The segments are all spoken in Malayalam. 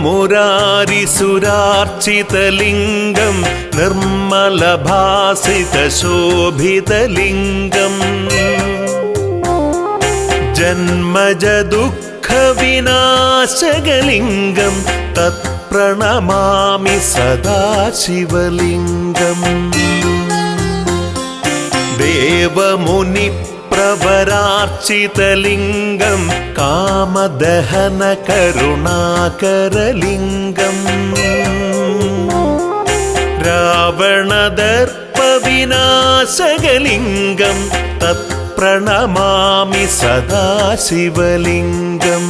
മുരാരിസുരാർച്ചിതലിംഗം നിർമ്മലഭാസിതശോഭിതലിംഗം ജന്മജദുഃഖവിനാശകലിംഗം തത്പ്രണമാമി സദാശിവലിംഗം ദേവമുനിപ്രവരാർച്ചിതലിംഗം കാമദഹനകരുണാകരലിംഗം രാവണദർപ്പവിനാശകലിംഗം തത്പ്രണമാമി സദാശിവലിംഗം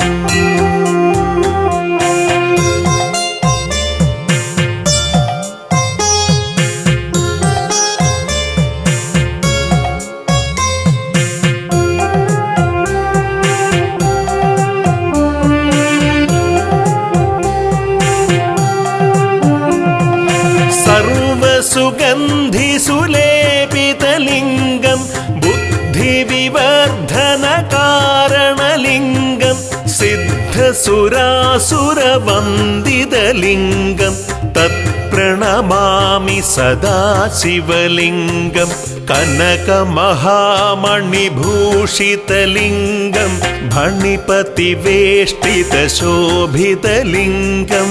സുഗന്ധിസുലേപിതലിംഗം ബുദ്ധിവിവർദ്ധനകാരണലിംഗം സിദ്ധസുരാസുരവന്ദിതലിംഗം തത്പ്രണമാമി സദാശിവലിംഗം കനകമഹാമണിഭൂഷിതലിംഗം ഭണിപതിവേഷ്ടിതശോഭിതലിംഗം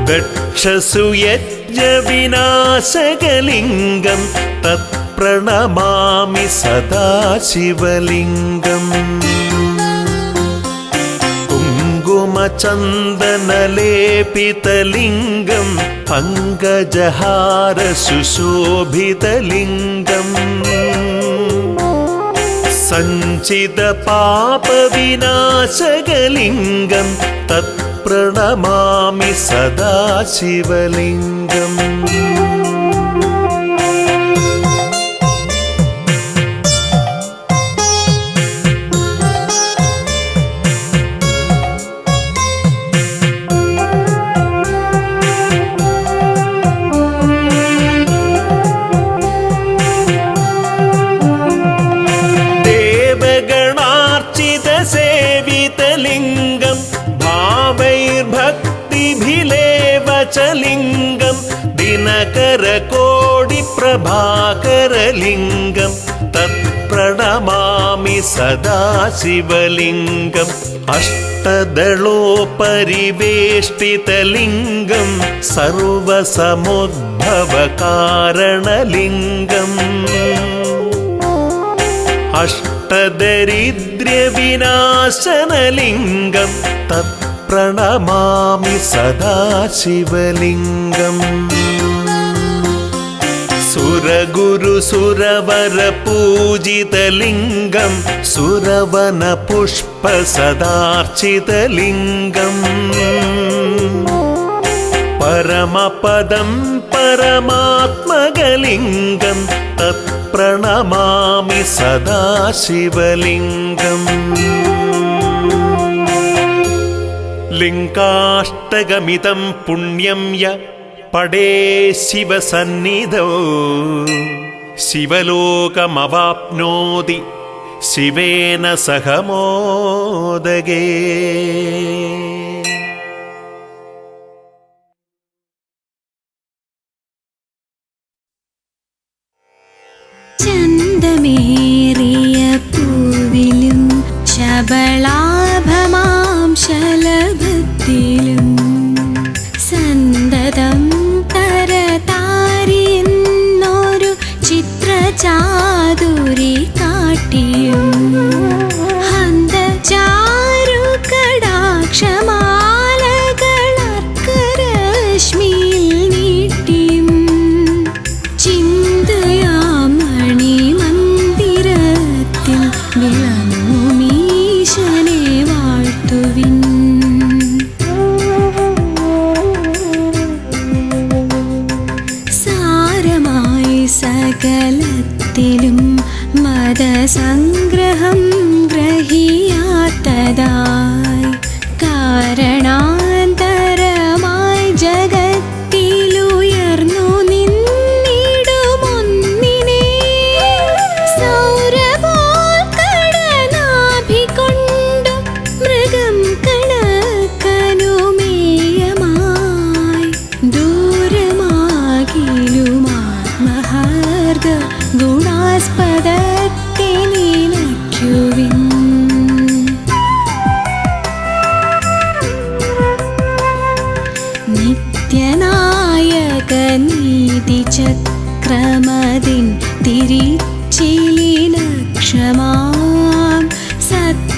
ദക്ഷസുയജ്ഞവിനാശകലിംഗം തത്പ്രണമാമി സദാശിവലിംഗം കുങ്കുമചന്ദനലേപിതലിംഗം പങ്കജഹാരസുശോഭിതലിംഗം സഞ്ചിതപാപവിനാശകലിംഗം തത്പ്രണമാമി സദാശിവലിംഗം ദേവഗണാർച്ചിതസേവിതലിംഗം ഭാവൈർഭക്തിഭിലേവചലിംഗം ദിനകരകോടിപ്രഭാകരലിംഗം തത്പ്രണമാമി സദാശിവലിംഗം അഷ്ടദളോപരിവേഷ്ടിതലിംഗം സർവസമുദ്ഭവകാരണലിംഗം അഷ്ടദരിദ്ര്യവിനാശനലിംഗം തത്പ്രണമാമി സദാശിവലിംഗം സുരഗുരുസുരവരപൂജിതലിംഗം സുരവനപുഷ്പസദാർച്ചിതലിംഗം പരമപദം പരമാത്മകലിംഗം തത്പ്രണമാമി സദാശിവലിംഗം ലിംഗാഷ്ടകമിതം പുണ്യം യ പടേ ശിവസന്നിധോ ശിവലോകമവാപ്നോതി ശിവേന സഹ മോദകേ. ചന്തമേറിയ പൂവിലും ശബളാഭമാം ശലഭത്തിലും സന്തതം കരതാരിന്നൊരു ചിത്രചാതുരി കാട്ടിയും ഹന്തചാരു കടാക്ഷമാലകളർക്കരശ്മിയിൽ നീട്ടിയും ചിന്തയാം മണിമന്ദിരത്തിൽ വിളങ്ങുമീശനെ വാഴ്ത്തുവിൻ. സാരമായി സകലത്തിലും മതസംഗ്രഹം ഗ്രഹിയാത്തതായി കാരണാന്തരമായി ജഗത്തിലുയർന്നു നിന്നിടുമൊന്നിനെ സൗരഭോൽ കടനാഭികൊണ്ടു മൃഗം കണ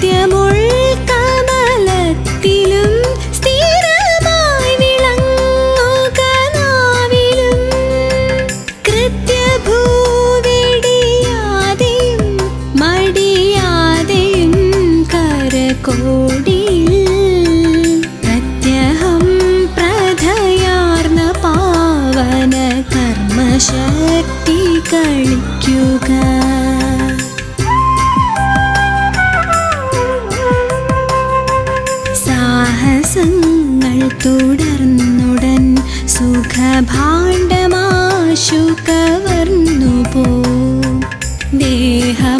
സത്യമുൾ കമലത്തിലും സ്ഥിരമായി വിളങ്ങുക നാവിലും കൃത്യഭൂവെടിയാതെയും മടിയാതെയും കരകോടിയിൽ പ്രത്യഹം പ്രധയാർന്ന പാവന കർമ്മശക്തി കളിക്കുക. സാഹസങ്ങൾ തുടർന്നുടൻ സുഖഭാണ്ഡമാശു കവർന്നു പോം. ദേഹമാനസദോഷസന്തതി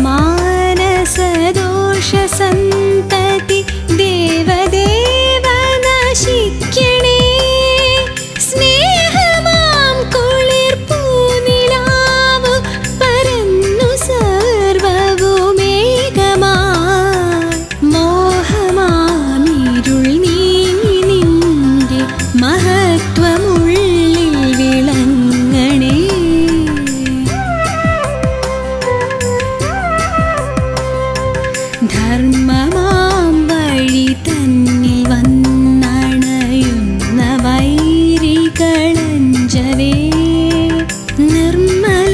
ദേവദേവ നശിക്കണേ. സ്നേഹമാം കുളിർപ്പൂനിലാവു പരന്നു സർവവുമേകമായി. മോഹമാമിരുൾ നീങ്ങി നിന്റെ മഹത്വമുള്ളിൽ വിളങ്ങണേ. ധർമ്മമാം വഴി തന്നിൽ വന്നണയുന്ന വൈരികളഞ്ചവേ. നിർമ്മല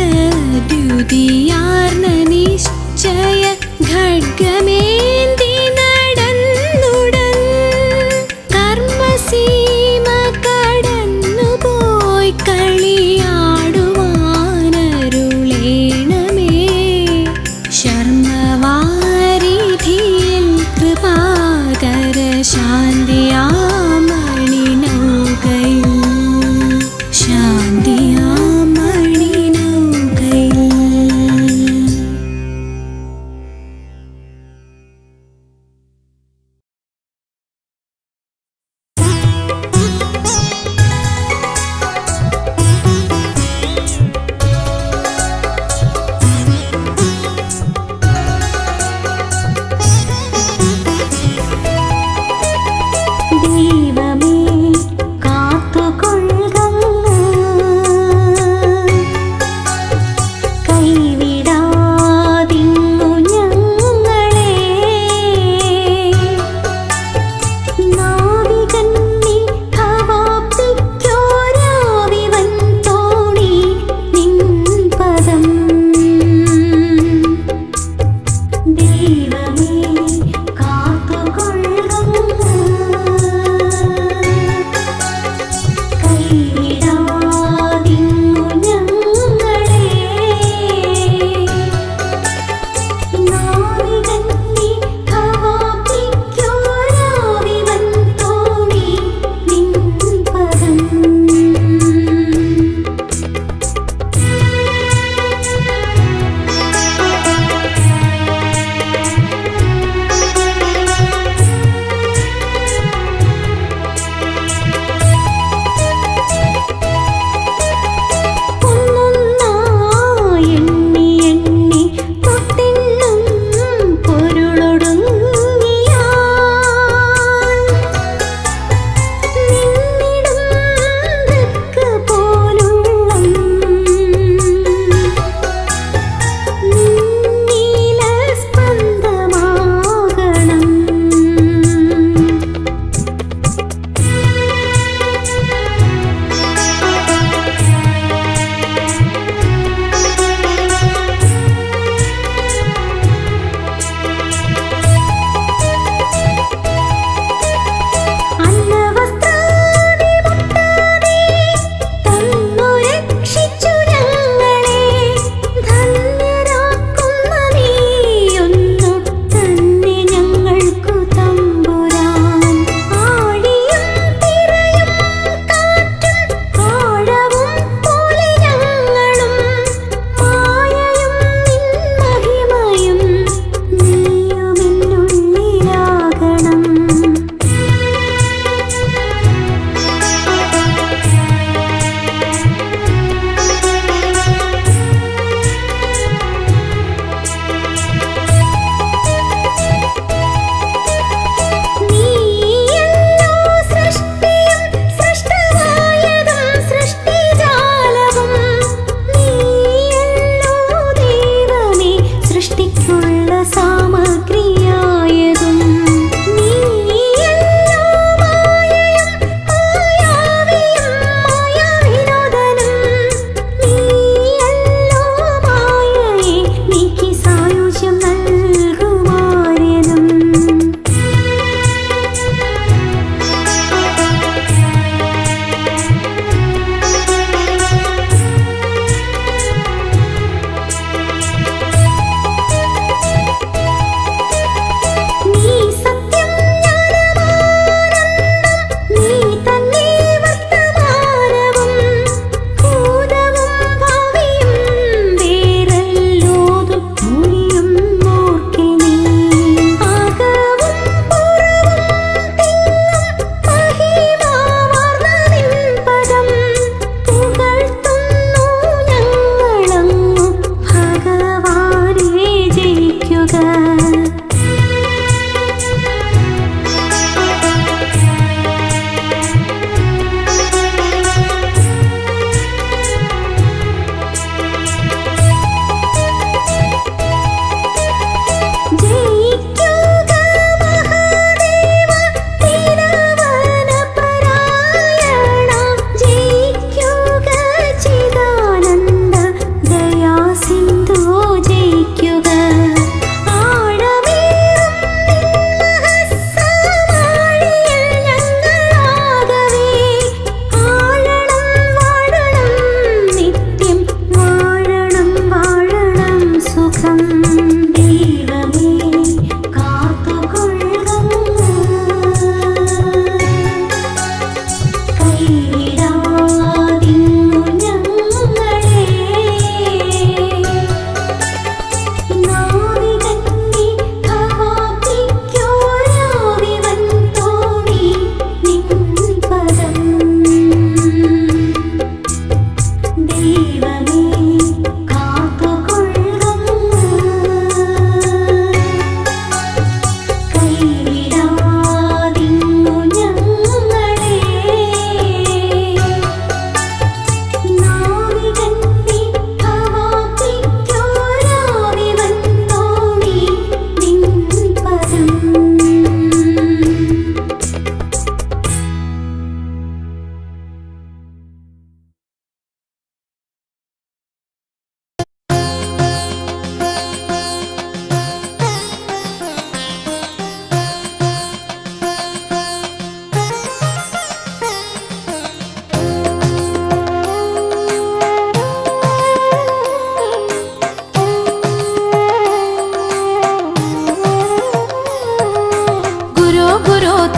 ദ്യുതിയാർന്ന നിശ്ചയ ഖഡ്ഗമേന്തി നടന്നുടൻ കർമ്മസീമ കടന്നുപോയി കളിയാടുവാനരുളേണമേ. ശർമ്മവാരിധിയിൽ കൃപാകര ശാന്തിയാമണിനൗകയിൽ ശാന്തിയാമണിനൗകയിൽ.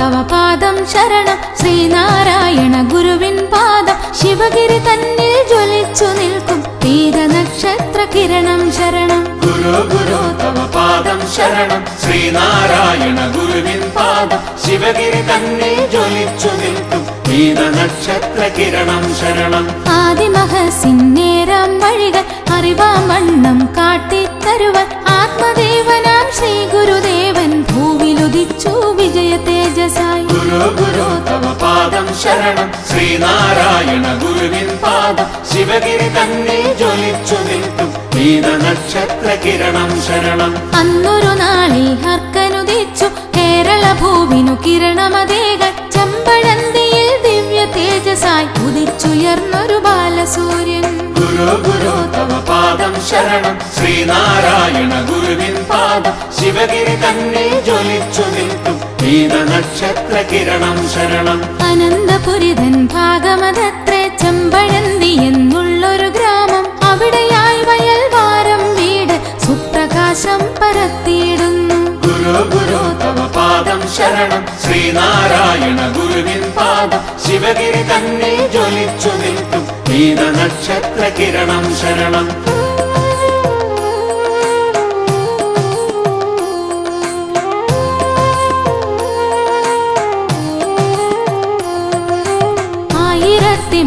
തവ പാദം ശരണം ശ്രീനാരായണ ഗുരുവിൻ പാദം ശിവഗിരി തന്നിൽ ജ്വലിച്ചു നിൽക്കും പീതനക്ഷത്ര കിരണം ശരണം ഗുരു ഗുരു തവ പാദം ശരണം ശ്രീനാരായണ ഗുരുവിൻ പാദം ശിവഗിരി തന്നിൽ ജ്വലിച്ചു നിൽക്കും പീതനക്ഷത്ര കിരണം ശരണം ആദിമഹസിന്നേരാം വഴികൾ അറിവാം വണ്ണം കാട്ടിത്തരുവൻ ആത്മദേവനാം ശ്രീ ഗുരുദേവൻ ഭൂവിലുദിച്ചു വിജയ തേജസായി ഗുരു ഗുരു തവ പാദം ശരണം ശ്രീനാരായണ ഗുരുവിൻ പാദം ശിവഗിരി തന്നിൽ ജ്വലിച്ചു നിൽക്കും പീതനക്ഷത്ര കിരണം ശരണം അന്നൊരു നാളിൽ ഹർക്കനുദിച്ചു കേരള ഭൂവിനു കിരണമതേകൾ ചെമ്പഴന്തിയിൽ ദിവ്യ തേജസായി ഉദിച്ചുയർന്നൊരു ബാലസൂര്യൻ ഗുരു ഗുരു തവ പാദം ശരണം ശ്രീനാരായണ ഗുരുവിൻ പാദം ശിവഗിരി തന്നിൽ ജ്വലിച്ചു നിൽക്കും പീതനക്ഷത്ര കിരണം ശരണം അനന്തപുരിതൻ ഭാഗമതത്രേ ചെമ്പഴന്തി എന്നുള്ളൊരു ഗ്രാമം അവിടെയായി വയൽവാരം വീട് സുപ്രകാശം പരത്തിയിടുന്നു ഗുരു ഗുരു തവ പാദം ശരണം ശ്രീനാരായണ ഗുരുവിൻ പാദം ശിവഗിരി തന്നിൽ ജ്വലിച്ചു നിൽക്കും പീതനക്ഷത്ര കിരണം ശരണം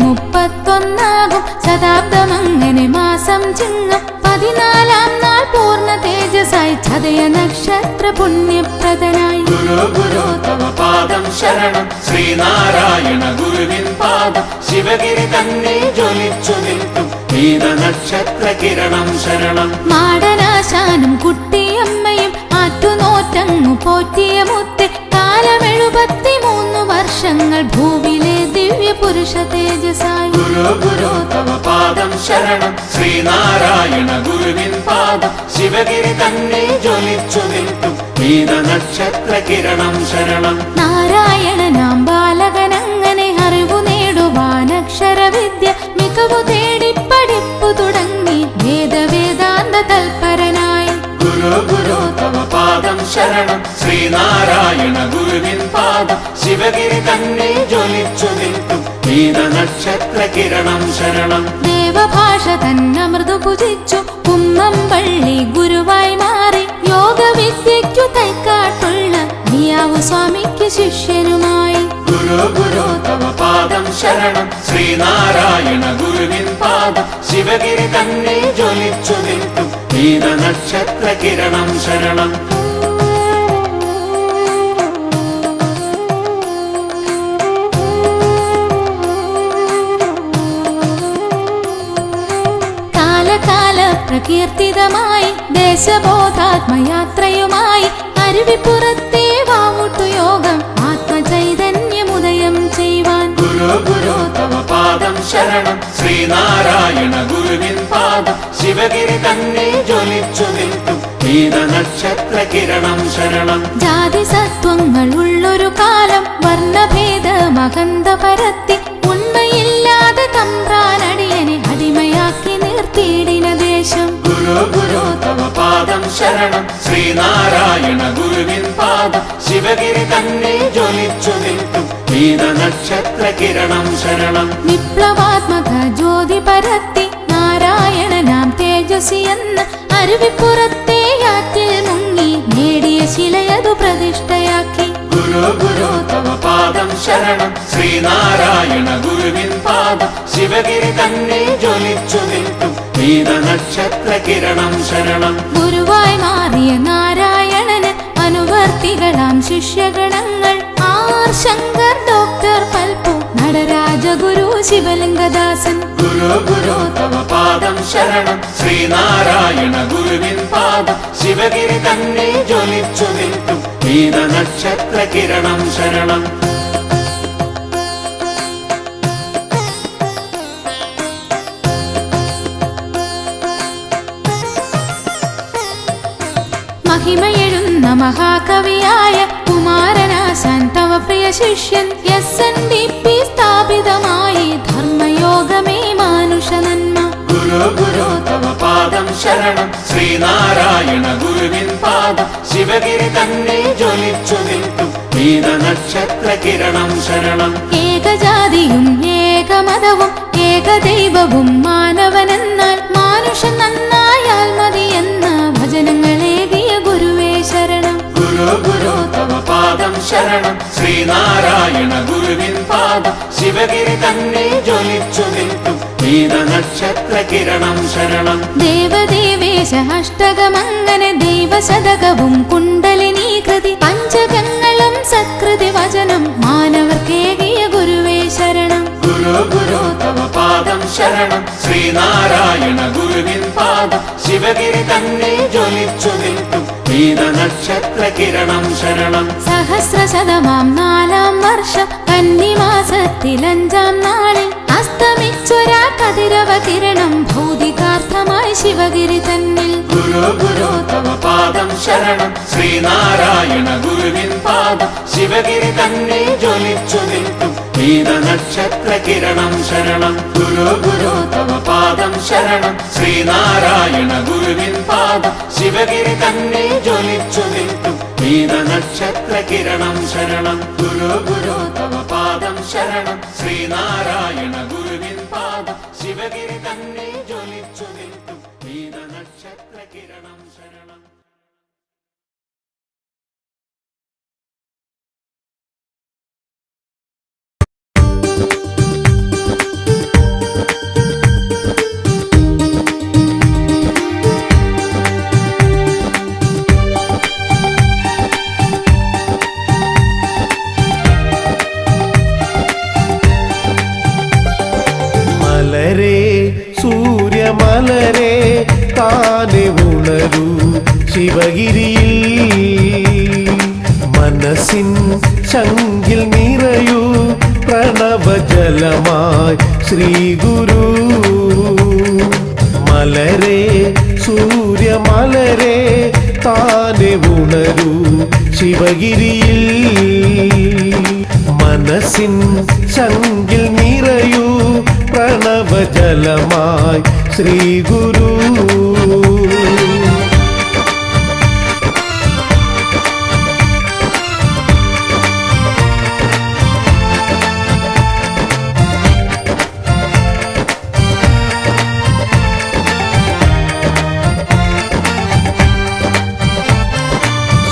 മുപ്പത്തൊന്നാകും ശതാബ്ദമങ്ങനെ മാസം ചിങ്ങം 14-ാം നാൾ പൂർണ്ണ തേജസായി ചതയ നക്ഷത്ര പുണ്യപ്രദനായി ഗുരു ഗുരു തവ പാദം ശരണം ശ്രീനാരായണ ഗുരുവിൻ പാദം ശിവഗിരി തന്നിൽ ജ്വലിച്ചു നിൽക്കും പീതനക്ഷത്ര കിരണം ശരണം മാടനാശാനും കുട്ടിയമ്മയും ആറ്റുനോറ്റങ്ങു പോറ്റിയ മുത്തെ കാലം 73 വർഷങ്ങൾ ഭൂവിലെ ദിവ്യ പുരുഷ തേജസായി ഗുരു ഗുരു തവ പാദം ശരണം ശ്രീനാരായണ ഗുരുവിൻ പാദം ശിവഗിരി തന്നിൽ ജ്വലിച്ചു നിൽക്കും പീതനക്ഷത്ര കിരണം ശരണം നാരായണനാം ബാലകനങ്ങനെ അറിവു നേടുവാനക്ഷരവിദ്യ മികവു തേടി പഠിപ്പു തുടങ്ങി വേദവേദാന്ത തൽപരനായി ഗുരു ഗുരു തവ പാദം ശരണം ശ്രീനാരായണ ഗുരുവിൻ പാദം ശിവഗിരി തന്നിൽ ജ്വലിച്ചു നിൽക്കും പീതനക്ഷത്ര കിരണം ശരണം ദേവഭാഷ തന്നമൃദു പൂജിച്ചു കുമ്മമ്പള്ളി ഗുരുവായി മാറി യോഗവിദ്യയ്ക്കു തൈക്കാട്ടുള്ള നിയാവു സ്വാമിക്ക് ശിഷ്യനുമായി ഗുരു ഗുരു തവ പാദം ശരണം ശ്രീനാരായണ ഗുരുവിൻ പാദം ശിവഗിരി തന്നിൽ ജ്വലിച്ചു നിൽക്കും പീതനക്ഷത്ര കിരണം ശരണം കാലകാല പ്രകീർത്തിതമായി ദേശബോധാത്മയാത്രയുമായി അരുവിപ്പുറത്തെ വാവുട്ടു യോഗം ആത്മചൈതന്യമുദയം ചെയ്യുവാൻ ഗുരു ഗുരു തവ പാദം ശരണം ശ്രീനാരായണ ഗുരുവിൻ പാദം ശിവഗിരി തന്നിൽ ജ്വലിച്ചു നിൽക്കും പീതനക്ഷത്ര കിരണം ശരണം ജാതി സത്വങ്ങൾ ഉള്ളൊരു കാലം വർണ്ണഭേദ മകന്ത പരത്തി ഉണ്മയില്ലാതെ തമ്പ്രാനടിയനെ അടിമയാക്കി നിർത്തിയിടിന ദേശം ഗുരു ഗുരു തവ പാദം ശരണം ശ്രീനാരായണ ഗുരുവിൻ പാദം ശിവഗിരി തന്നിൽ ജ്വലിച്ചു നിൽക്കും പീതനക്ഷത്ര കിരണം ശരണം വിപ്ലവാത്മക ജ്യോതി പരത്തി നാരായണനാം തേജസ്വി എന്ന് അരുവിപ്പുറത്തെ യാറ്റിൽ മുങ്ങി നേടിയ ശിലയതു പ്രതിഷ്ഠയാക്കി ഗുരു ഗുരു തവ പാദം ശരണം ശ്രീനാരായണ ഗുരുവിൻ പാദം ശിവഗിരി തന്നിൽ ജ്വലിച്ചു നിൽക്കും പീതനക്ഷത്ര കിരണം ശരണം ഗുരുവായി മാറിയ നാരായണന് അനുവർത്തികളാം ശിഷ്യഗണങ്ങൾ ആർ ശങ്കർ ഡോക്ടർ പൽപ്പു നടരാജ ഗുരു ശിവലിംഗദാസൻ ഗുരു ഗുരു തവ പാദം ശരണം ശ്രീനാരായണ ഗുരുവിൻ പാദം ശിവഗിരി തന്നിൽ ജ്വലിച്ചു നിൽക്കും പീതനക്ഷത്ര കിരണം ശരണം മഹിമയെഴുന്ന മഹാകവിയായ കുമാരനാശാൻ തവ പ്രിയ ശിഷ്യൻ SNDP സ്ഥാപിതമായി ധർമ്മയോഗമേ മാനുഷ നന്മ ഗുരു ഗുരു തവ പാദം ശരണം ശ്രീനാരായണ ഗുരുവിൻ പാദം ശിവഗിരി തന്നിൽ ജ്വലിച്ചു നിൽക്കും പീതന നക്ഷത്ര കിരണം ശരണം. ഏകജാതിയും ഏകമതവും ഏകദൈവവും മാനവനെന്നാൽ മാനുഷൻ നന്നായാൽ മതിയെന്ന ഭജനങ്ങളേകിയ ഗുരുവേ ശരണം. ഗുരു ഗുരു തവ പാദം ശരണം. ശ്രീനാരായണ ഗുരുവിൻ പാദം ശിവഗിരി തന്നെ ജ്വലിച്ചു നിൽക്കും നക്ഷത്ര കിരണം ശരണം. ദേവദേവേശ അഷ്ടകമങ്ങനെ ദൈവശതകവും കുണ്ടലിനീകൃതി പഞ്ചകങ്ങളും സത്കൃതി വചനം മാനവർക്കേകിയ ഗുരുവേ ശരണം. ഗുരു ഗുരു തവ പാദം ശരണം. ശ്രീനാരായണ ഗുരുവിൻ പാദം ശിവഗിരി തന്നെ ജ്വലിച്ചു നിൽക്കും നക്ഷത്ര കിരണം ശരണം. സഹസ്രശതമാം 4-ാം വർഷം കന്നിമാസത്തിൽ 5-ാം നാളിൽ അസ്തമിച്ചൊരാ കതിരവ കിരണം ഭൗതികാർത്ഥമായി ശിവഗിരി തന്നിൽ. ഗുരു ഗുരു തവ പാദം ശരണം. ശ്രീനാരായണ ഗുരുവിൻ പാദം ശിവഗിരി തന്നെ ജ്വലിച്ചു നിൽക്കും നക്ഷത്ര കിരണം ശരണം. ഗുരു ഗുരു തവ പാദം ശരണം. ശ്രീനാരായണ ഗുരുവിൻ പാദം ശിവഗിരി തന്നെ ജ്വലിച്ചു നിൽക്കും നക്ഷത്ര കിരണം ശരണം. ഗുരു ഗുരു തവ പാദം ശരണം. ശ്രീനാരായണ ഗുരുവിൻ പാദം ശിവഗിരി തന്നെ ജ്വലിച്ചു നിൽക്കും നക്ഷത്ര കിരണം ശരണം. സൂര്യമലരെ താനെ ഉണരൂ ശിവഗിരിയിൽ. മനസ്സിൻ ശങ്കിൽ നിറയൂ പ്രണവജലമായി ശ്രീ ഗുരു. മലരെ സൂര്യമലരെ താനെ ഉണരൂ ശിവഗിരിയിൽ. മനസ്സിൻ ശങ്കിൽ നിറയൂ പ്രണവജലമായി ശ്രീ ഗുരു.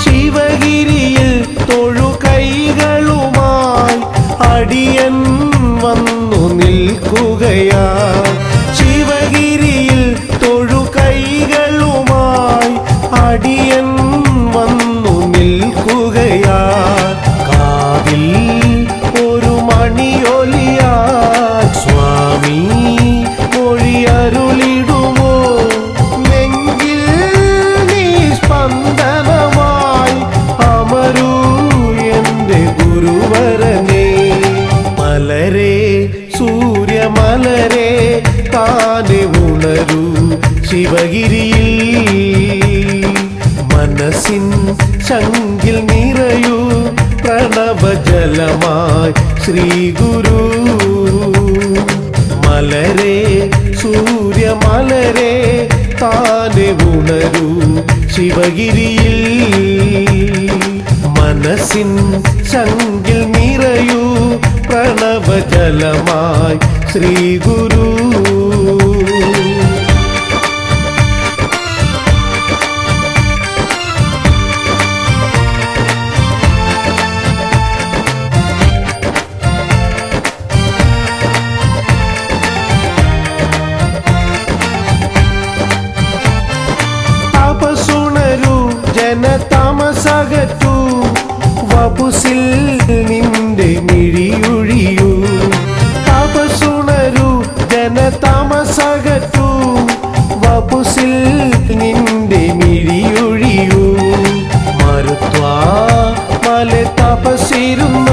ശിവഗിരിയിൽ തൊഴുകൈകളുമായി അടിയൻ വന്നു നിൽക്കുകയാ. ശിവഗിരിയിൽ തൊഴുകൈകളുമായി അടിയൻ വന്നു നിൽക്കുകയാ. കാതിൽ ഒരു മണിയൊലിയാ സ്വാമി മൊഴിയരുളിടുമോ. നെഞ്ചിൽ നീ സ്പന്ദനമായി അമരൂ എന്റെ ഗുരുവരനേ. മലരെ സൂര്യമലരെ താനെ ഉണരൂ ശിവഗിരിയിൽ. മനസ്സിൻ ശങ്കിൽ നിറയൂ പ്രണവജലമായി ശ്രീ ഗുരു. മലരെ സൂര്യമലരെ താനെ ഉണരൂ ശിവഗിരിയിൽ. മനസ്സിൻ ശങ്കിൽ നിറയൂ പ്രണവജലമായി ശ്രീ ഗുരു. തപസുണരൂ ജനതമസകറ്റൂ വപുസിൽ നിന്റെ മിഴിയൊഴിയൂ. തപസുണരൂ ജനതമസകറ്റൂ വപുസിൽ നിന്റെ മിഴിയൊഴിയൂ. മരുത്വാ മല തപസിരുന്ന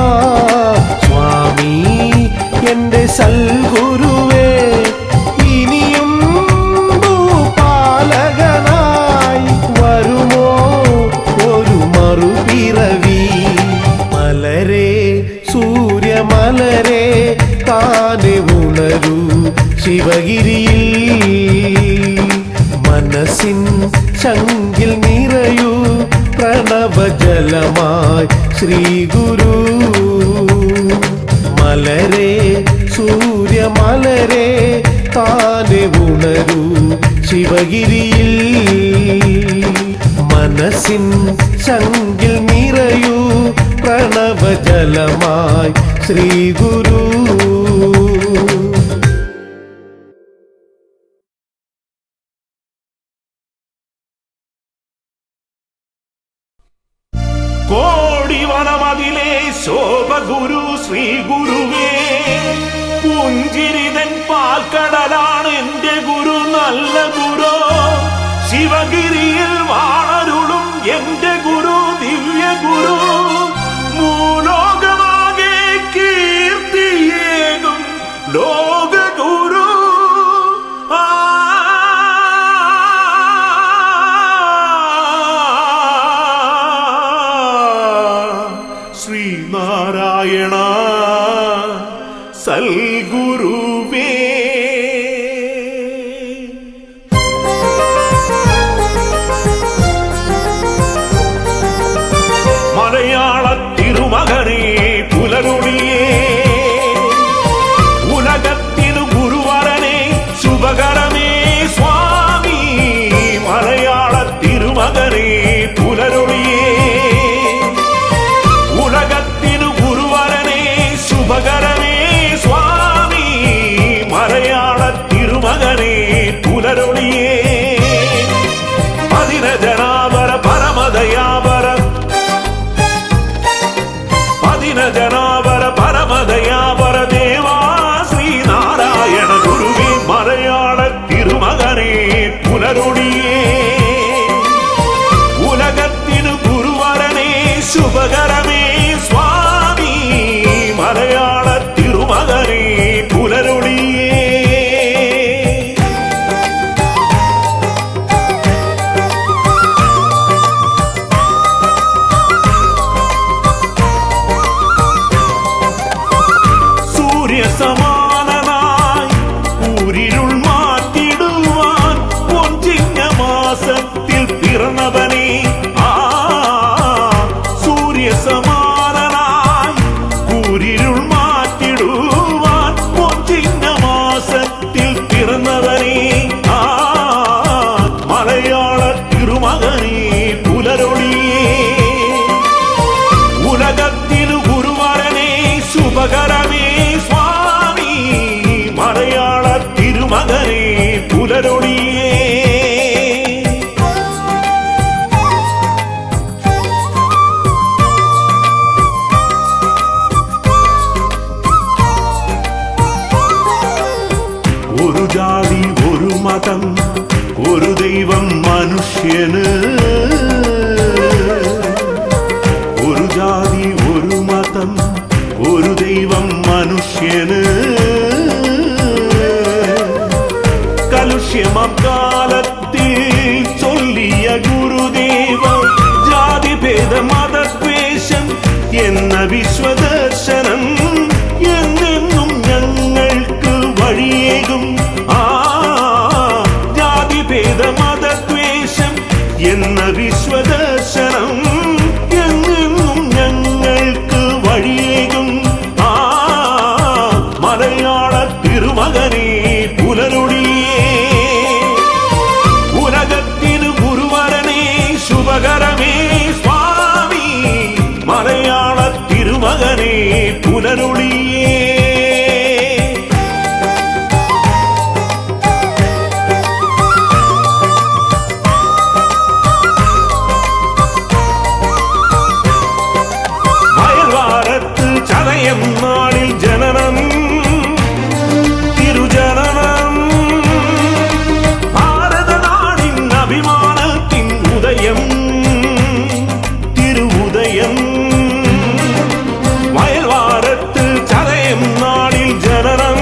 സ്വാമി എന്റെ സൽഗുരുവേ. ഇനിയും ഭൂപാലകനായി വരുമോ ഒരു മറുപിറവി. മലരെ സൂര്യമലരെ താനെ ഉണരൂ ശിവഗിരിയിൽ. മനസ്സിൻ ശങ്കിൽ നിറയൂ പ്രണവജലമായി ശ്രീ ഗുരു. മലരെ സൂര്യമലരെ താനെ ഉണരൂ ശിവഗിരിയിൽ മനസ്സിൻ ശങ്കിൽ നിറയൂ പ്രണവജലമായി ശ്രീ ഗുരു. കോടിവനമതിലെ ശോഭഗുരു ശ്രീ ഗുരുവേ, പുഞ്ചിരിതൻ പാൽക്കടലാണ് എന്റെ ഗുരു, നല്ല ഗുരു. ശിവഗിരിയിൽ വാണരുളും എന്റെ ഗുരു, ദിവ്യ ഗുരു. മൂലോകമാകെ കീർത്തിയേകും ലോക ഗുരു. ശ്രീനാരായണ സൽഗുരുവേ. മലയാള തിരുമകനേ പുലരുളിയേ, ഉലകത്തിനു ഗുരുവരനെ ശുഭകരമേ സ്വാമി. മലയാള തിരുമകനേ പുലരുളിയേ, ഉലകത്തിനു ഗുരുവരനെ ശുഭകരമേ സ്വാമി. മലയാള തിരുമകനേ പുലരുളിയേ, പതിനജനാവര പരമദയാവര, പതിനജനാവര പരമദയാവര ദേവാ ശ്രീനാരായണ ഗുരുവേ. മലയാള തിരുമകനേ പുലരുളിയേ, ഉലകത്തിനു ഗുരുവരനെ ശുഭകരമേ സ്വാമി. മലയാള തിരുമകനേ പുലരുളിയേ. സൂര്യസമാനനായി ഊരിരുൾ മാറ്റിടുവാൻ പൊഞ്ചിങ്ങ മാസത്തിൽ പിറന്നവനേ. സൂര്യസമാനനായി ഊരിരുൾ മാറ്റിടുവാൻ പൊഞ്ചിങ്ങ മാസത്തിൽ പിറന്നവനേ. മലയാള തിരുമകനേ പുലരുളിയേ, ഉലകത്തിനു ഗുരുവരനെ ശുഭകരമേ സ്വാമി. മലയാള തിരുമകനേ പുലരുളിയേ. ഒരു ജാതി ഒരു മതം ഒരു ദൈവം മനുഷ്യന്, ഒരു ജാതി ഒരു മതം ഒരു ദൈവം മനുഷ്യന്. കലുഷ്യമാം കാലത്തിൽ ചൊല്ലിയ ഗുരുദേവ, ജാതിഭേദ മതദ്വേഷം എന്ന വിശ്വദർശനം എന്നെന്നും ഞങ്ങൾക്ക് വഴിയേകും. ജാതിഭേദ മതദ്വേഷം എന്ന വിശ്വദർശനം എന്നെന്നും ഞങ്ങൾക്ക് വഴിയേകും. മലയാള തിരുമകനേ പുലരുളിയേ, ഉലകത്തിനു ഗുരുവരനെ ശുഭകരമേ സ്വാമി. മലയാള തിരുമകനേ പുലരുളിയേ. വയൽവാരത്ത് ചതയം നാളിൽ ജനനം, തിരുജനനം. ഭാരതനാടിൻ അഭിമാനത്തിൻ ഉദയം, തിരുവുദയം. വയൽവാരത്ത് ചതയം നാളിൽ ജനനം,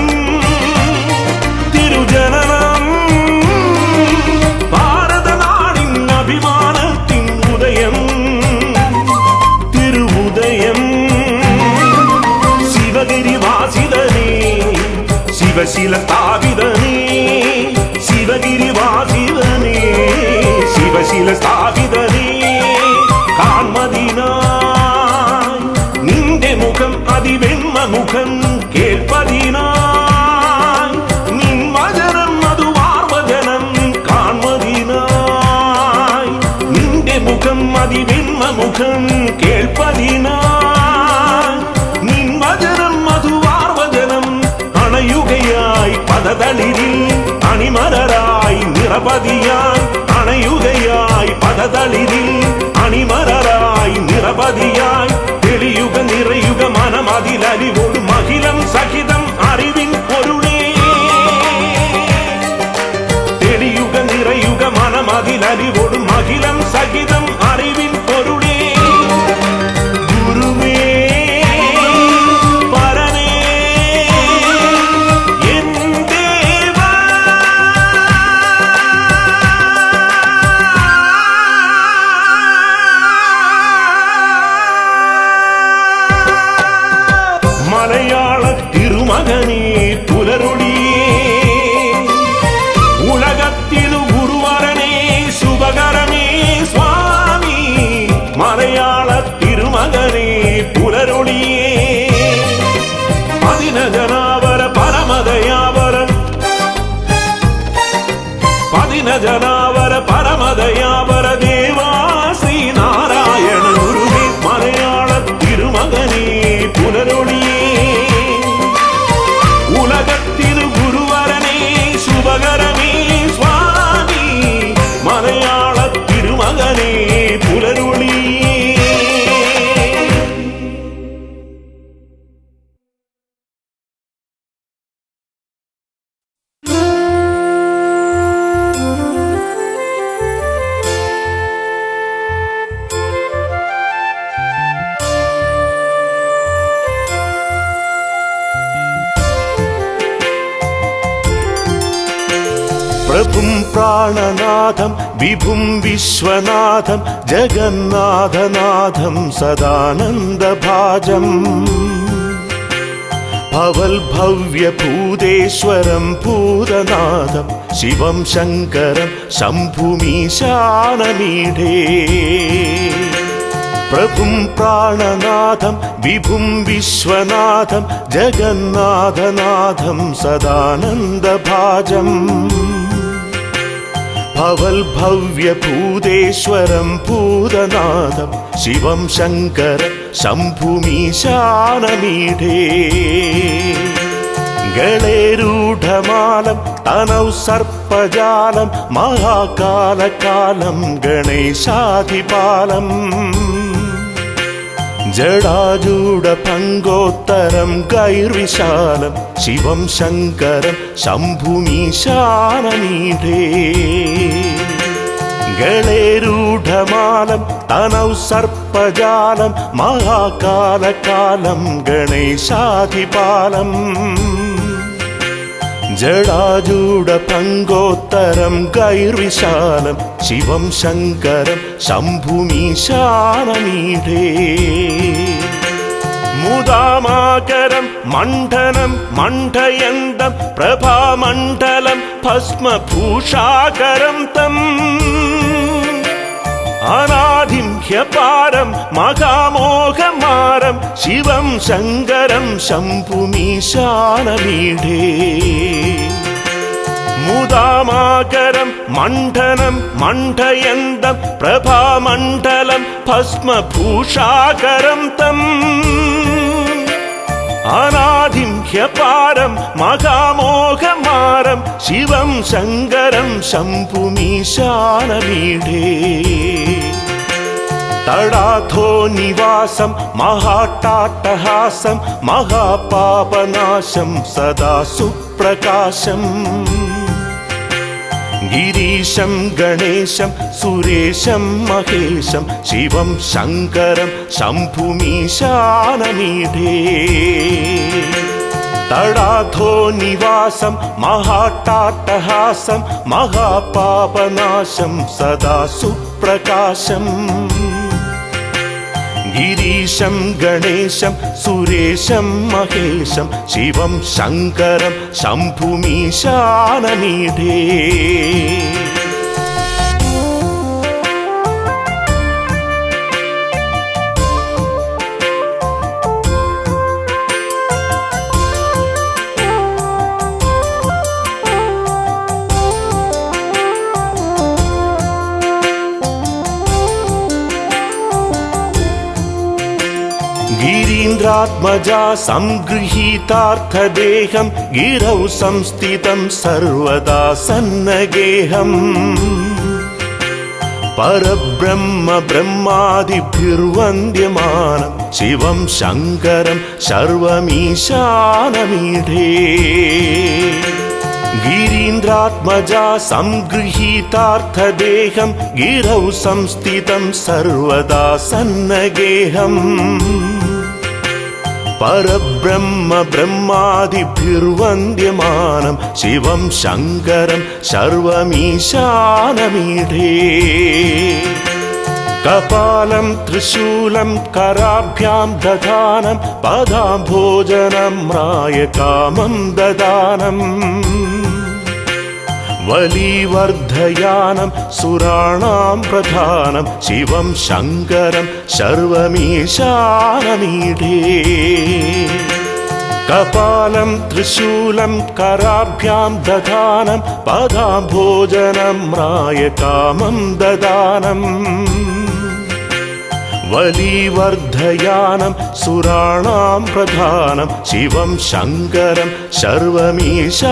തിരുജനനം. ഭാരതനാടിൻ അഭിമാനത്തിൻ ഉദയം, തിരുവുദയം. ശിവഗിരിവാസിതനേ ശിവശില സ്ഥാപിതനേ, ശിവഗിരിവാസിതനേ ശിവശില സ്ഥാപിതനേ. കാൺമതിനായി നിന്റെ മുഖം അതിവെണ്മ മുഖം ബ്രഹ്മമുഖം കേൾപ്പതിനായി നിൻ വചനം മധുവാർവചനം അണയുകയായി പദതളിരിൽ അണിമലരായി നിറപതിയായി അണയുകയായി പദതളിരിൽ അണിമലരായി നിറപതിയായി തെളിയുക നിറയുക മനമതിലലിവോട് മഹിളം സഹിതം അറിവിൻ പൊരുളേ തെളിയുക നിറയുക മനമതിലലിവോട് മഹിളം സഹിതം അറിവിൻ പൊരുളേ ഗുരുവേ പരനേ എൻ ദേവാ മലയാള തിരുമകനേ പുലരൊളിയേ ഉലകത്തിനു ഗുരുവരനേ ശുഭകരമേ സ്വാമി മലയാള തിരുമകനേ പുലരൊളിയേ പതിനജനാവര പരമദയാവരൻ പതിനജനാവര പരമദയാവര ദേവാ ശ്രീനാരായണ ഗുരുവേ മലയാള തിരുമകനേ പുലരൊളിയേ ഉലകത്തിനു ഗുരുവരനേ ശുഭകരമേ സ്വാമി മലയാള തിരുമകനേ പുലരൊളിയേ പ്രഭും പ്രാണനാഥം വിഭും വിശ്വനാഥം ജഗന്നാഥനാഥം സദാനന്ദഭാജം ഭവൽഭവ്യഭൂതേശ്വരം ഭൂതനാഥം ശിവം ശങ്കരം ശംഭുമീശാനമീഢേ പ്രഭും പ്രാണനാഥം വിഭും വിശ്വനാഥം ജഗന്നാഥനാഥം സദാനന്ദഭാജം ഭവൽഭവ്യഭൂതേശ്വരം ഭൂതനാഥം ശിവം ശങ്കരം ശംഭുമീശാനമീഢേ ഗളേരൂഢമാലം തനൗ സർപ്പജാലം മഹാകാലകാലം ഗണേശാധിപാലം ജടാജൂഢ പങ്കോത്തരം ഗൈർവിശാലം ശിവം ശങ്കരം ശംഭുമീശാനമീഢേ ഗളേരൂഢമാലം തനൗ സർപ്പജാലം മഹാകാലകാലം ഗണേശാധിപാലം ജടാജൂഢ പങ്കോത്തരം ഗൈർവിശാലം ശിവം ശങ്കരം ശംഭുമീശാനമീഢേ മുദാമാകരം മണ്ഡനം മണ്ഡയന്തം പ്രഭാമണ്ഡലം ഭസ്മഭൂഷാകരം തം അനാദിം ഹ്യപാരം മഹാമോഹമാരം ശിവം ശങ്കരം ശംഭുമീശാനമീഢേ മുദാമാകരം മണ്ഡനം മണ്ഡയന്തം പ്രഭാമണ്ഡലം ഭസ്മഭൂഷാകരം തം അനാദിം ഹ്യപാരം മഹാമോഹമാരം ശിവം ശങ്കരം ശംഭുമീശാനമീഢേ തടാധോ നിവാസം മഹാട്ടാട്ടഹാസം മഹാപാപനാശം സദാ സുപ്രകാശം ഗിരീശം ഗണേശം സുരേശം മഹേശം ശിവം ശങ്കരം ശംഭുമീശാനമീഢേ തടാധോ നിവാസം മഹാട്ടാട്ടഹാസം മഹാപാപനാശം സദാ സുപ്രകാശം ഗിരീശം ഗണേശം സുരേശം മഹേശം ശിവം ശങ്കരം ശംഭുമീശാനമീഢേ गिरीन्द्रात्मजा संगृहीतार्थदेहं गिरौ संस्थितं सर्वदा सन्नगेहम् परब्रह्म ब्रह्मादिभिर्वन्द्यमानं शिवं शङ्करं सर्वमीशानमीढे गिरीन्द्रात्मजा संगृहीतार्थदेहं गिरौ संस्थितं सर्वदा सन्नगेहम् परब्रह्म ब्रह्मादिभिर्वन्द्यमानं शिवं शङ्करं सर्वमीशानमीढे कपालं त्रिशूलं कराभ्यां दधानं पदाम्भोजनं रायकामं ददानम् वलीवर्धयानं सुराणां प्रधानं शिवं शङ्करं सर्वमीशानमीढे कपालं त्रिशूलं कराभ्यां दधानं पदाम्भोजनं रायकामं ददानम् वलीवर्धयानं सुराणां प्रधानं शिवं शङ्करं सर्वमीशानमीढे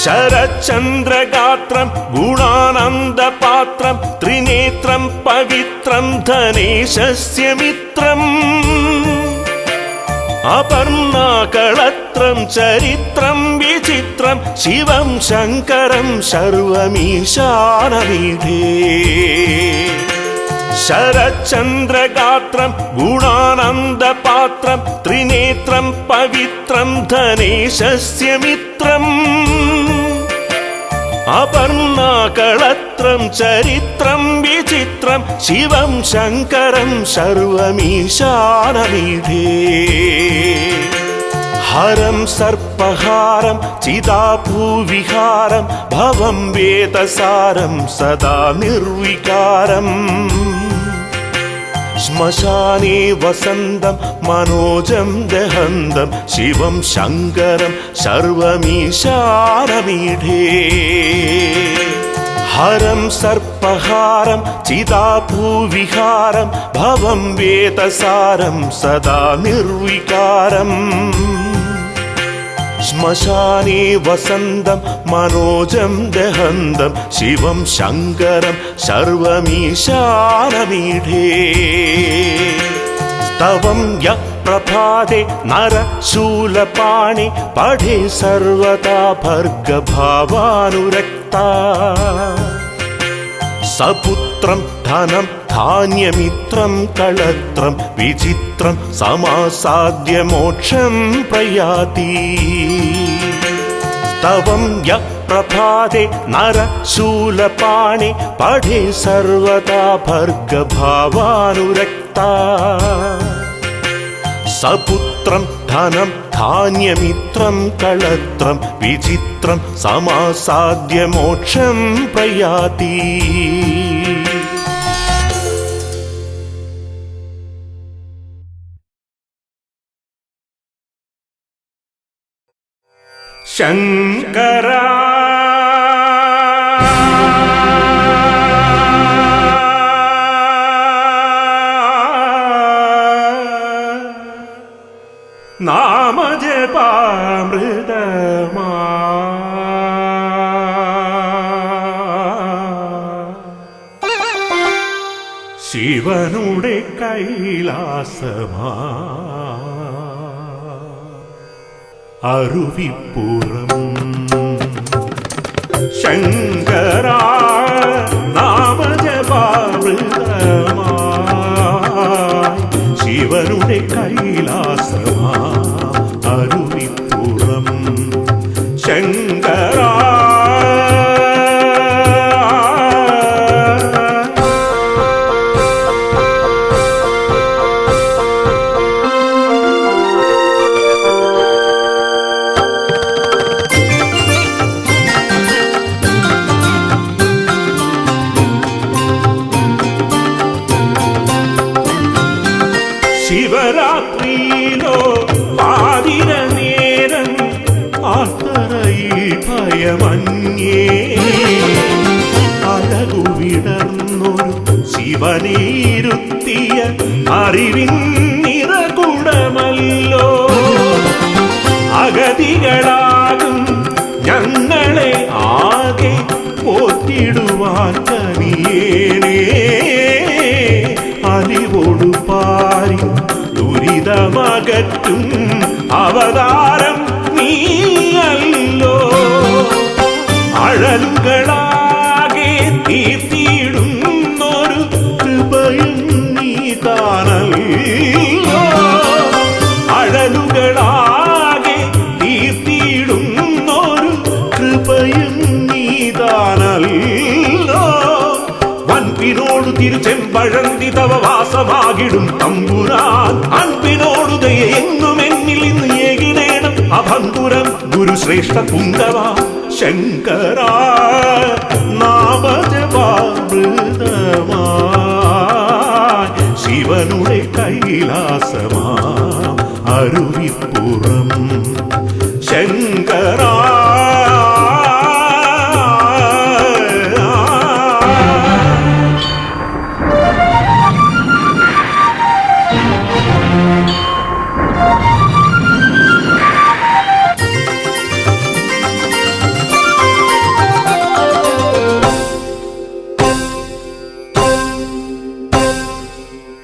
शरच्चन्द्रगात्रं गुणानन्दपात्रं त्रिनेत्रं पवित्रं धनेशस्य मित्रम् अपर्णाकळत्रं चरित्रं विचित्रं शिवं शङ्करं सर्वमीशानमीढे शरच्चन्द्रगात्रं गुणानन्दपात्रं त्रिनेत्रं पवित्रं धनेशस्य मित्रम् अपर्णाकळत्रं चरित्रं विचित्रं शिवं शङ्करं सर्वमीशानमीढे हरं सर्पहारं चिदापूविहारं भवं वेदसारं सदा निर्विकारम् श्मशाने वसन्तं मनोजं दहन्तं शिवं शङ्करं सर्वमीशानमीढे हरं सर्पहारं चिदापूविहारं भवं वेदसारं सदा निर्विकारम् श्मशाने वसन्तं मनोजं दहन्तं शिवं शङ्करं सर्वमीशानमीढे स्तवं यः प्रभाते नरशूलपाणि पठे सर्वदा भर्गभावानुरक्ता सपुत्रं धनं धान्यमित्रं कळत्रं विचित्रं समासाद्य मोक्षं प्रयाति स्तवं यः प्रभाते नरशूलपाणि पठे सर्वदा भर्गभावानुरक्ता सपुत्रं धनं धान्यमित्रं कळत्रं विचित्रं समासाद्य मोक्षं प्रयाति शङ्करा नामजपामृतमा शिवनुडे कैलासमा अरुविपुरम शङ्करा नामजपामृतमा शिवनुडे कैलासमा अरुविपुरम शङ्करा ശിവരാത്രിയിലോ പാതിരനേരം ആർത്തറയിൽ ഭയമന്യേ അഴകുവിടർന്നൊരു ശിവനീരുത്തിയ അറിവിൻ നിറകുടമല്ലോ. അഗതികളാകും ഞങ്ങളെ ആകെ പോറ്റിടുവാൻ കനിയേനേ. അലിവോടു പാരി ദുരിതമകറ്റും അവതാരം നീയല്ലോ. അഴലുകളാകെ തീർത്തിടുന്നൊരു കൃപയും നീ താനല്ലോ. അഴലുകളാകെ തീർത്തിടുന്നൊരു കൃപയും നീ താനല്ലോ. വൻപിനോടു തിരുച്ചെമ്പഴന്തി തവ വാസമാകിടും തമ്പുരാൻ. അൻപിനോടു ദയ എങ്ങും എന്നിൽ ഇന്ന് ഏകിടേണം അഭംഗുരം ഗുരുശ്രേഷ്ഠ കുന്തവ ശങ്കര. നാമജപാമൃതമായി ശിവനുടെ കൈലാസമാ അരുവിപ്പുറം ശങ്കര.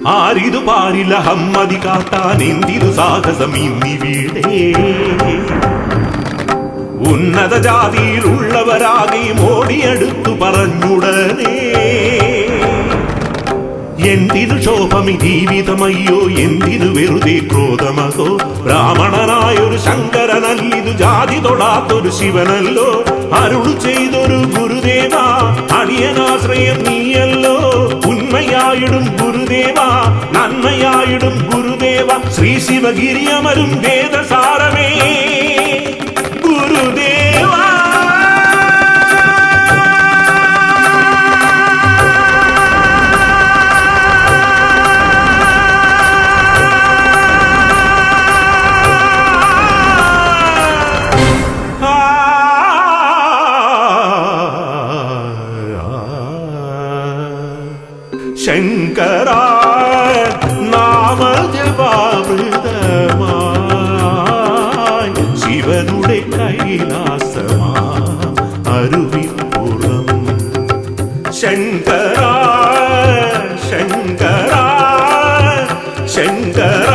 ആരിതു പാരില ഹമ്മതി കാട്ടാൻ എന്തിരു സാഹസം ഇന്നിവിടെ. ഉന്നത ജാതിയിലുള്ളവരാകെ മോടിയെടുത്തു പറഞ്ഞുടനെ. എന്തിനു ശോഭമി ജീവിതമയ്യോ, എന്തിനു വെറുതെ ക്രോധമകോ. ബ്രാഹ്മണനായൊരു ശങ്കരനല്ലിതു ജാതി തൊടാത്തൊരു ശിവനല്ലോ. അരുളു ചെയ്തൊരു ഗുരുദേവ അടിയനാശ്രയം നീയല്ലോ. ഉന്മയായിടും ഗുരുദേവ നന്മയായിടും ഗുരുദേവ. ശ്രീ ശിവഗിരിയമരും വേദസാരമേ ഗുരുദേവ. ശങ്കര നാമജപാമൃതമായി ശിവനുടെ കൈലാസമാ അരുവിപ്പുറം ശങ്കര ശങ്കര ശങ്കര.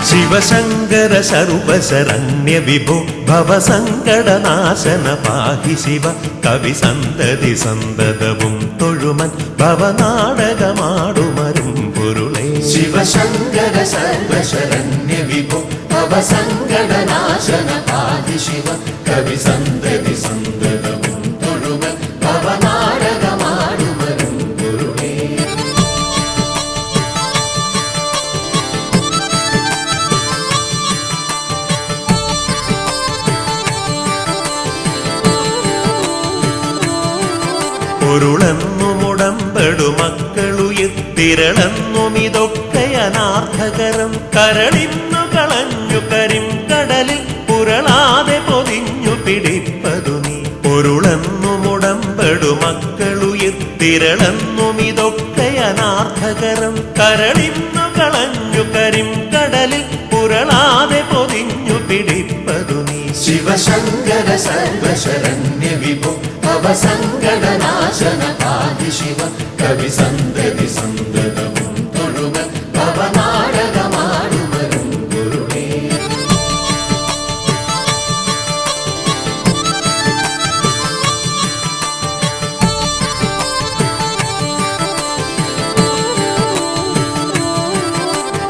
ശിവശങ്കര സർവശരണ്യ വിഭോ ഭവസങ്കടനാശന പാഹി ശിവ. കവി സന്തതി സന്തതവും തൊഴുമൻ ഭവനാടകമാടുമരും പൊരുളേ. ശിവശങ്കര സർവശരണ്യ വിഭോ ഭവസങ്കടനാശന പാഹി ശിവ. കവി സന്തതി സന്തതവും തൊഴുമൻ ഭവനാടകമാടുമരും പൊരുളേ. പൊരുളെന്നുമുടമ്പെടു മക്കളുയിർത്തിരളെന്നും ഇതൊക്കെ അനാർത്ഥകരം. കരളിന്നു കളഞ്ഞു കരിം കടലിൽ പുരളാതെ പൊതിഞ്ഞു പിടിപ്പതു നീ. പൊരുളെന്നുമുടമ്പെടു മക്കളുയിർത്തിരളെന്നും ഇതൊക്കെ അനാർത്ഥകരം. കരളിന്നു കളഞ്ഞു കരിം കടലിൽ പുരളാതെ പൊതിഞ്ഞു പിടിപ്പതു നീ. ശിവശങ്കര സർവശരണ്യ വിഭോ ഭവസങ്കടനാശന ആദി ശിവ കവി സന്തതി സന്തതവും തൊഴുമ ഭവനാടകമാടുമരും ഗുരുവേ.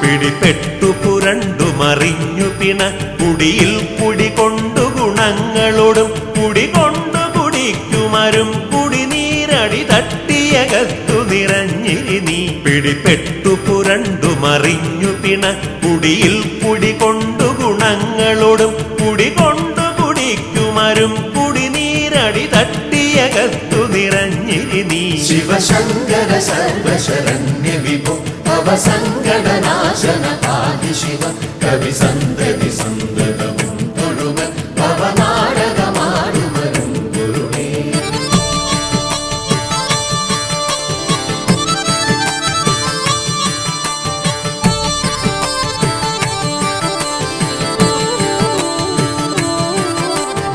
പിടിപ്പെട്ടു പുരണ്ടു മറിഞ്ഞു പിണ കുടിയിൽ കുടികൊണ്ടു ഗുണങ്ങളോടും കുടികൊണ്ടു കുടിക്കുമരും കുടിനീരടി തട്ടിയകത്തു നിറഞ്ഞിരി നീ. പിടിപ്പെട്ടു പുരണ്ടു മറിഞ്ഞു പിണ കുടിയിൽ കുടികൊണ്ടു ഗുണങ്ങളോടും കുടികൊണ്ടു കുടിക്കുമരും കുടിനീരടി തട്ടിയകത്തു നിറഞ്ഞിരി നീ. ശിവശങ്കര സർവശരണ്യ വിഭോ ഭവസങ്കടനാശന ആദി ശിവ കവി സന്തതി സന്തതവും തൊഴുമ ഭവനാടകമാടുമരും ഗുരുവേ.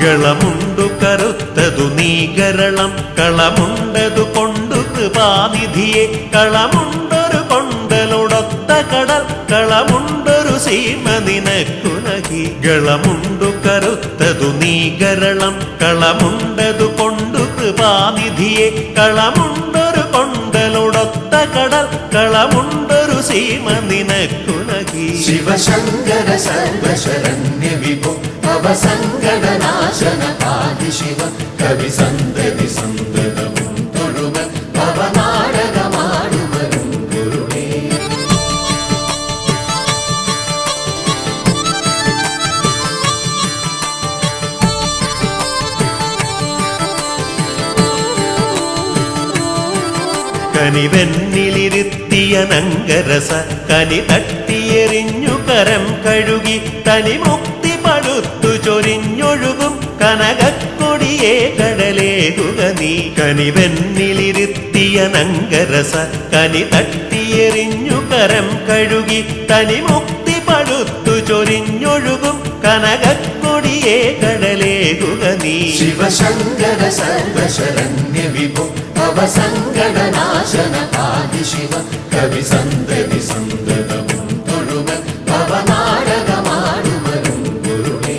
ഗളമുണ്ടു കറുത്തതു നീകരളം കളമുണ്ടതു കൊണ്ടു കൃപാനിധിയെ കളമുണ്ടൊരു കൊണ്ടലൊടൊത്ത കടൽ കളമുണ്ടൊരു സീമ നിനക്കു നഹി. ഗളമുണ്ടു കറുത്തതു നീകരളം കളമുണ്ടതു കൊണ്ടു കൃപാനിധിയെ കളമുണ്ടൊരു കൊണ്ടലൊടൊത്ത കടൽ കളമുണ്ടൊരു സീമ നിനക്കു നഹി. ശിവശങ്കര സർവശരണ്യ വിഭോ ഭവസങ്കടനാശന ആദി ശിവ കവി സന്തതി സന്തതവും തൊഴുമ ഭവനാടകമാടുമരും ഗുരുവേ. കനിവെന്നിലിരുത്തിയ നങ്കരസ കനി തട്ടിയെറിഞ്ഞു കരം കഴുകി തനി മുക്തി പടുത്തു ചൊരിഞ്ഞൊഴുകും കനകക്കൊടിയേ കടലേകുക നീ. കനിവെന്നിലിരുത്തിയ നങ്കരസ കനി തട്ടിയെറിഞ്ഞു കരം കഴുകി തനി മുക്തി പടുത്തു ചൊരിഞ്ഞൊഴുകും കനകക്കൊടിയേ കടലേകുക നീ. ശിവശങ്കര സർവശരണ്യ വിഭോ ഭവസങ്കടനാശന ആദി ശിവ കവി സന്തതി സന്തതവും തൊഴുമ ഭവനാടകമാടുമരും ഗുരുവേ.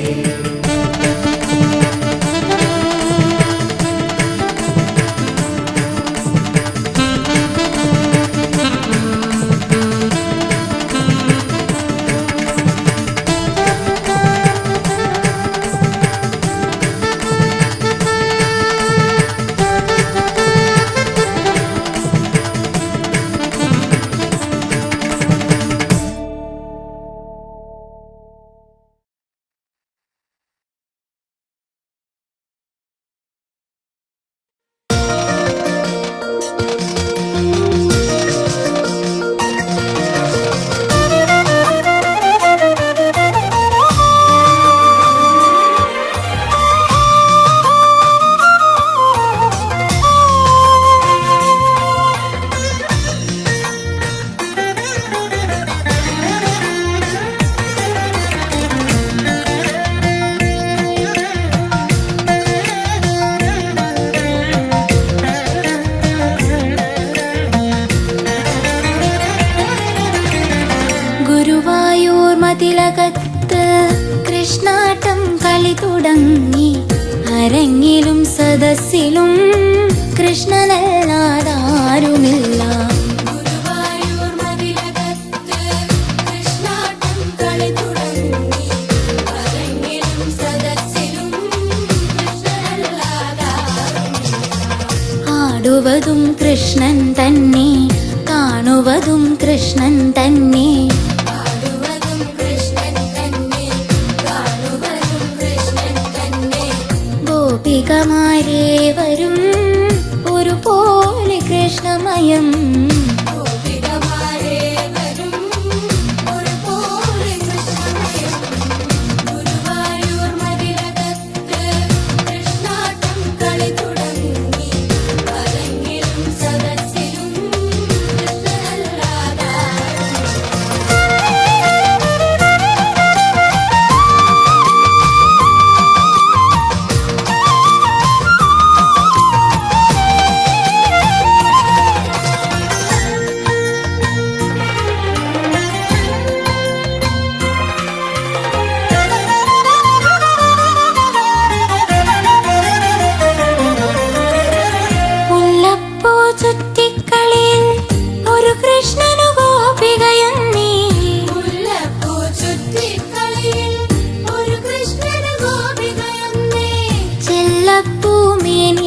തിലകത്ത് കൃഷ്ണാട്ടം കളി തുടങ്ങി. അരങ്ങിലും സദസ്സിലും കൃഷ്ണനല്ലാതാരുമില്ല. ആടുവതും കൃഷ്ണൻ തന്നെ, കാണുവതും കൃഷ്ണൻ തന്നെ. ഗോപികമാരേവരും ഒരുപോലെ കൃഷ്ണമയം.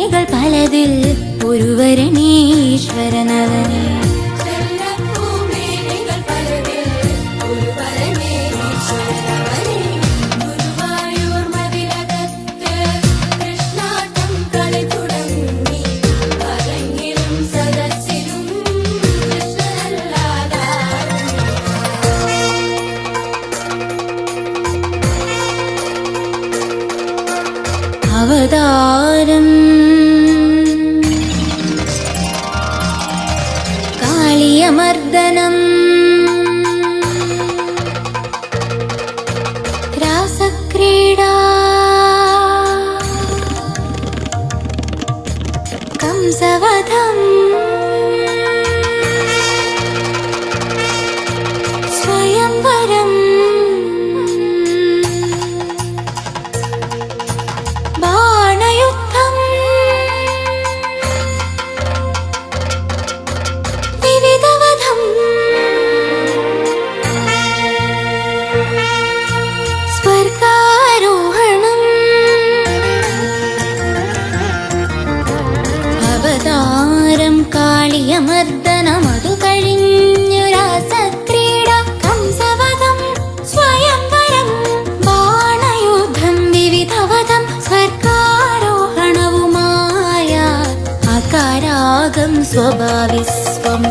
മേനികൾ പലതിൽ ഒരുവരണീശ്വരനവനെ അവതാരം കാളിയമർദ്ദനം രാസക്രീഡാ കംസവധം സ്വയംവരം കാളിയമർദ്ദനമതു കഴിഞ്ഞു രാസക്രീഡ കംസവധം സ്വയംവരം ബാണയുദ്ധം വിവിധവധം സ്വർഗാരോഹണവുമായ അകാരാഗം സ്വഭാവിസ്വം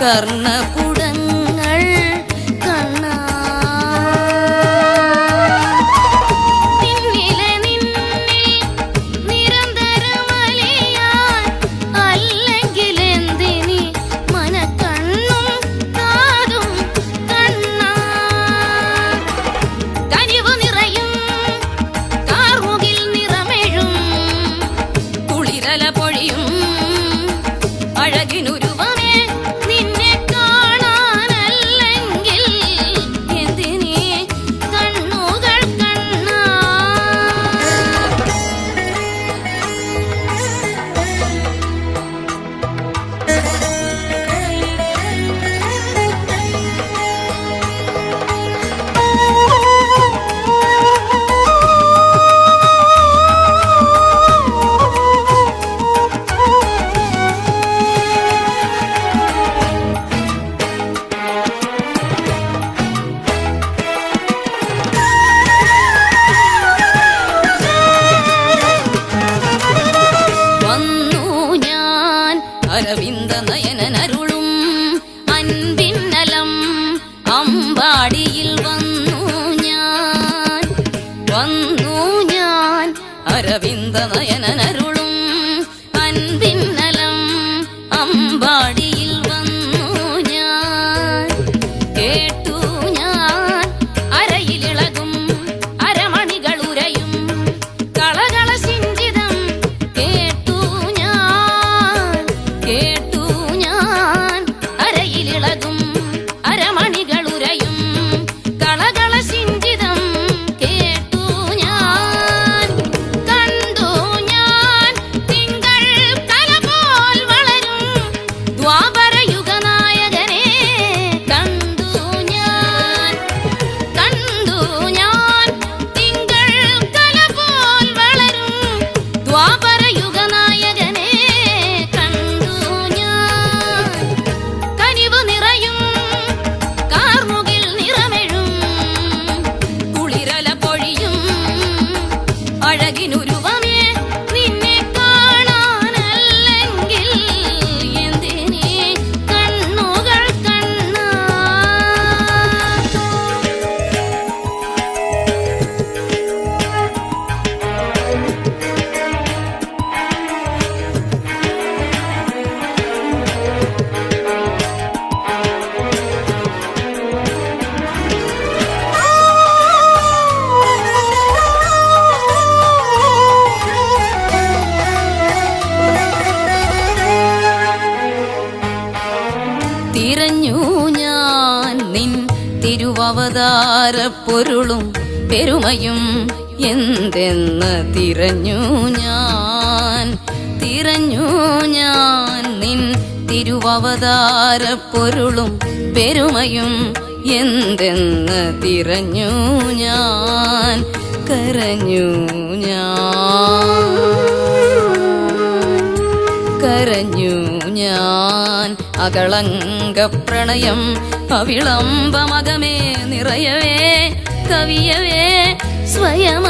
കർണപുടങ്ങൾ കണ്ണാ. നിന്നിലെ നിന്നിൽ നിരന്തരമലിയാൻ അല്ലെങ്കിൽ എന്തിനി മനക്കണ്ണും കാതും കണ്ണാ. കനിവ് നിറയും കാർമുകിൽ നിറമെഴും കുളിരല പൊഴിയും അഴകിനുരുവമേ നിന്നെ കാണാനല്ലെങ്കിൽ എന്തിനീ കണ്ണുകൾ കണ്ണാ. വന്നു ഞാൻ അരവിന്ദ നയനനരുളും അൻപിന്നലം അമ്പാടിയിൽ വന്നു ഞാൻ അരവിന്ദ നയനനരുളും അൻപിന്നലം അമ്പാടിയിൽ വന്നു ഞാൻ. കേട്ടു ഞാൻ അരയിലിളകും അരമണികൾ ഉരയും കളകള സിഞ്ചിതം. കേട്ടു ഞാൻ അരയിലിളകും അരമണികൾ ഉരയും കളകള സിഞ്ചിതം. കേട്ടു ഞാൻ കണ്ടു ഞാൻ തിങ്കൾ കല പോൽ വളരും ദ്വാപരയുഗ നായകനെ. കണ്ടു ഞാൻ തിങ്കൾ കല പോൽ വളരും ദ്വാപരയുഗ നായകനെ. കണ്ടു ഞാൻ കനിവ് നിറയും കാർമുകിൽ നിറമെഴും കുളിരല പൊഴിയും അഴകിനുരുവമേ നിന്നെ കാണാനല്ലെങ്കിൽ എന്തിനീ കണ്ണുകൾ കണ്ണാ. തിരഞ്ഞു ഞാൻ നിൻ തിരുവവതാര പൊരുളും പെരുമയും എന്തെന്ന് തിരഞ്ഞു ഞാൻ നിൻ തിരുവവതാര പൊരുളും പെരുമയും എന്തെന്ന് തിരഞ്ഞു ഞാൻ. കരഞ്ഞു ഞാൻ അകളങ്ക പ്രണയം അവിളംബമകമേ നിറയവേ കവിയവേ സ്വയം